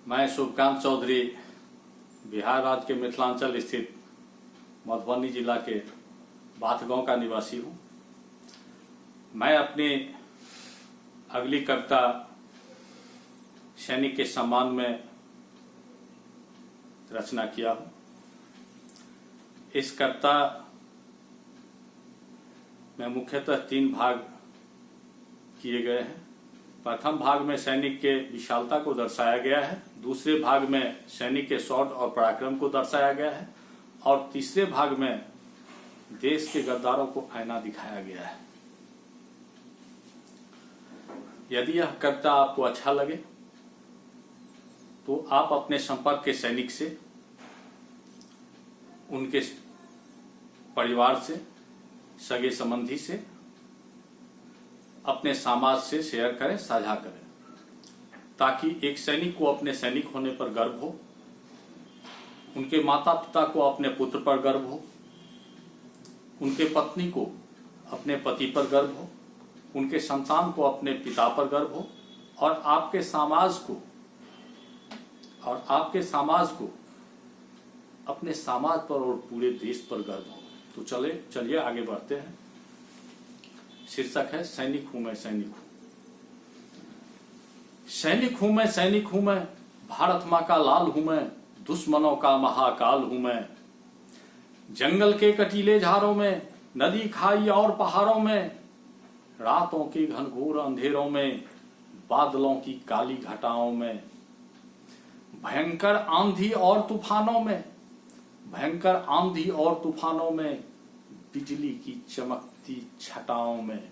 मैं शुभकांत चौधरी बिहार राज्य के मिथिलांचल स्थित मधुबनी जिला के बाथ गांव का निवासी हूं। मैं अपनी अगली कविता सैनिक के सम्मान में रचना किया हूं। इस कविता में मुख्यतः 3 भाग किए गए हैं। प्रथम भाग में सैनिक के विशालता को दर्शाया गया है, दूसरे भाग में सैनिक के शौर्य और पराक्रम को दर्शाया गया है और तीसरे भाग में देश के गद्दारों को आईना दिखाया गया है। यदि यह कविता आपको अच्छा लगे तो आप अपने संपर्क के सैनिक से, उनके परिवार से, सगे संबंधी से, अपने समाज से शेयर करें, साझा करें, ताकि एक सैनिक को अपने सैनिक होने पर गर्व हो, उनके माता पिता को अपने पुत्र पर गर्व हो, उनके पत्नी को अपने पति पर गर्व हो, उनके संतान को अपने पिता पर गर्व हो और आपके समाज को अपने समाज पर और पूरे देश पर गर्व हो। तो चलिए आगे बढ़ते हैं। शीर्षक है सैनिक हूं मैं, सैनिक हूं। सैनिक हूं मैं, सैनिक हूं मैं, भारत मां का लाल हूं मैं, दुश्मनों का महाकाल हूं मैं। जंगल के कटीले झारों में, नदी खाई और पहाड़ों में, रातों के घनघोर अंधेरों में, बादलों की काली घटाओं में, भयंकर आंधी और तूफानों में, भयंकर आंधी और तूफानों में, बिजली की चमकती छटाओं में,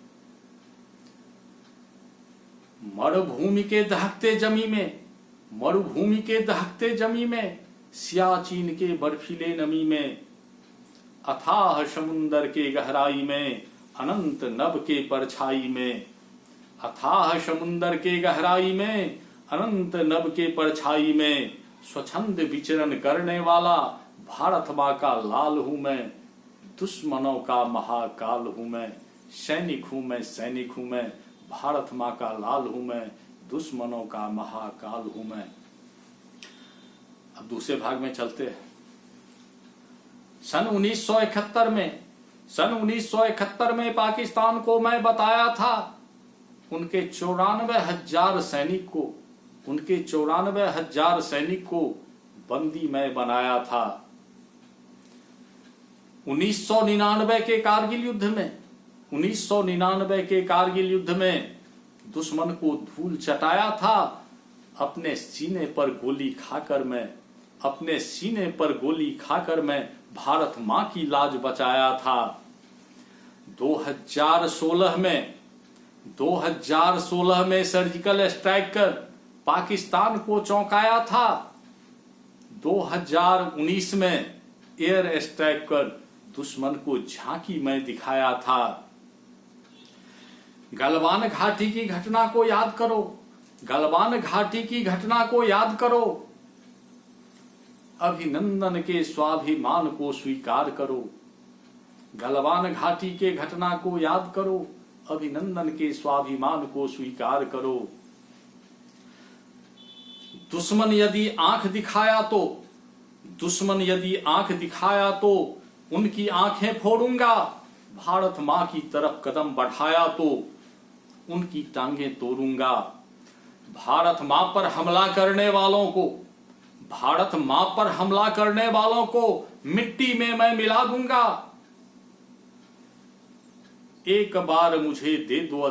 मरुभूमि के दहकते जमी में, मरुभूमि के दहकते जमी में, सियाचिन के बर्फीले नमी में, अथाह समुंदर के गहराई में, अनंत नभ के परछाई में, अथाह समुंदर के गहराई में, अनंत नभ के परछाई में, स्वच्छंद विचरण करने वाला भारत मां का लाल हूं मैं, दुश्मनों का महाकाल हूं मैं। सैनिक हूं मैं, सैनिक हूं मैं, भारत मां का लाल हूं मैं, दुश्मनों का महाकाल हूं मैं। अब दूसरे भाग में चलते हैं। सन 1971 में पाकिस्तान को मैं बताया था, उनके 94,000 सैनिक को बंदी मैं बनाया था। 1999 के कारगिल युद्ध में दुश्मन को धूल चटाया था, अपने सीने पर गोली खाकर मैं भारत मां की लाज बचाया था। 2016 में सर्जिकल स्ट्राइक कर पाकिस्तान को चौंकाया था। 2019 में एयर स्ट्राइक कर दुश्मन को झांकी मैं दिखाया था। गलवान घाटी की घटना को याद करो, गलवान घाटी की घटना को याद करो, अभिनंदन के स्वाभिमान को स्वीकार करो। गलवान घाटी के घटना को याद करो, अभिनंदन के स्वाभिमान को स्वीकार करो। दुश्मन यदि आंख दिखाया तो उनकी आंखें फोड़ूंगा, भारत मां की तरफ कदम बढ़ाया तो उनकी टांगें तोड़ूंगा। भारत मां पर हमला करने वालों को मिट्टी में मैं मिला दूंगा। एक बार मुझे दे दो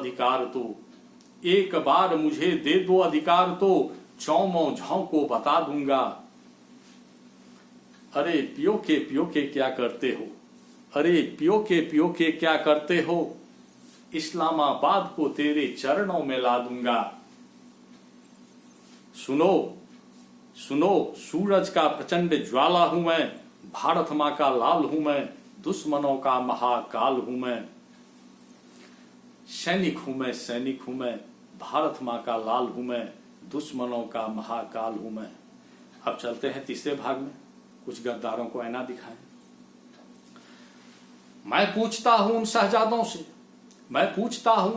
अधिकार तो चौमों झाओं को बता दूंगा। अरे पियो के क्या करते हो, अरे पियो के क्या करते हो, इस्लामाबाद को तेरे चरणों में ला दूंगा। सुनो सूरज का प्रचंड ज्वाला हूं मैं, भारत मां का लाल हूं मैं, दुश्मनों का महाकाल हूं मैं। सैनिक हूं मैं, सैनिक हूं मैं, भारत मां का लाल हूं मैं, दुश्मनों का महाकाल हूं मैं। अब चलते हैं तीसरे भाग में। कुछ गद्दारों को आईना दिखाएं। मैं पूछता हूं उन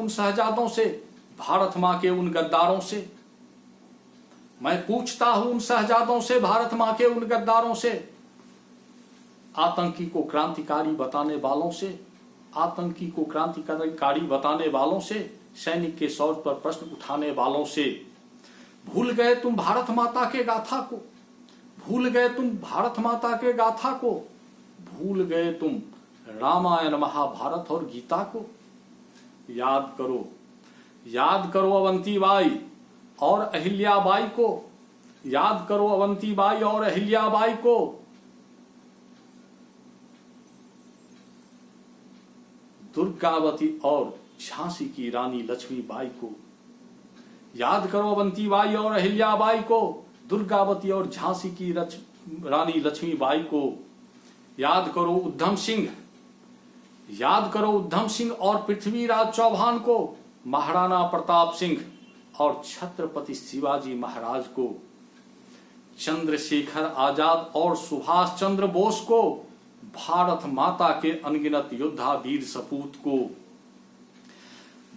शहजादों से, भारत मां के उन गद्दारों से, मैं पूछता हूं उन शहजादों से, भारत मां के उन गद्दारों से, आतंकी को क्रांतिकारी बताने वालों से, आतंकी को क्रांतिकारी बताने वालों से, सैनिक के शौर्य पर प्रश्न उठाने वालों से। भूल गए तुम भारत माता के गाथा को, भूल गए तुम भारत माता के गाथा को, भूल गए तुम रामायण महाभारत और गीता को। याद करो, याद करो अवंतीबाई और अहिल्याबाई को, याद करो अवंतीबाई और अहिल्याबाई को। दुर्गावती और झांसी की रानी लक्ष्मीबाई को, याद करो अवंतीबाई और अहिल्याबाई को, दुर्गावती और झांसी की रानी लक्ष्मीबाई को। याद करो उद्धम सिंह, याद करो उद्धम सिंह और पृथ्वीराज चौहान को, महाराणा प्रताप सिंह और छत्रपति शिवाजी महाराज को, चंद्रशेखर आजाद और सुभाष चंद्र बोस को, भारत माता के अनगिनत योद्धा वीर सपूत को।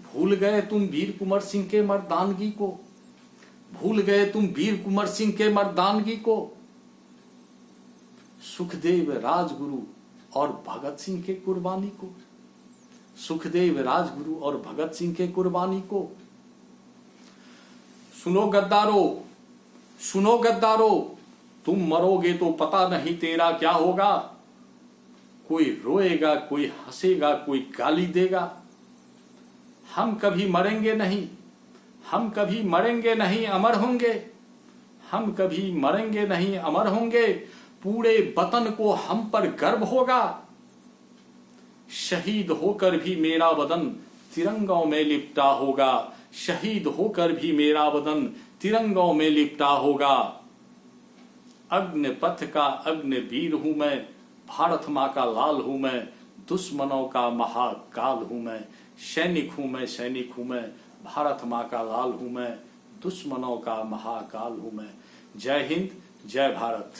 भूल गए तुम वीर कुंवर सिंह के मर्दानगी को, भूल गए तुम वीर कुंवर सिंह के मर्दानगी को। सुखदेव राजगुरु और भगत सिंह के कुर्बानी को, सुखदेव राजगुरु और भगत सिंह के कुर्बानी को। सुनो गद्दारो, सुनो गद्दारो, तुम मरोगे तो पता नहीं तेरा क्या होगा। कोई रोएगा, कोई हंसेगा, कोई गाली देगा। हम कभी मरेंगे नहीं, हम कभी मरेंगे नहीं, अमर होंगे। हम कभी मरेंगे नहीं, अमर होंगे। पूरे वतन को हम पर गर्व होगा। शहीद होकर भी मेरा वतन तिरंगों में लिपटा होगा। शहीद होकर भी मेरा वतन तिरंगों में लिपटा होगा। अग्निपथ का अग्निवीर हूं मैं, भारत मां का लाल हूं मैं, दुश्मनों का महाकाल हूं मैं। सैनिक हूं मैं, सैनिक हूं मैं, भारत मां का लाल हूं मैं, दुश्मनों का महाकाल हूं मैं। जय हिंद, जय भारत।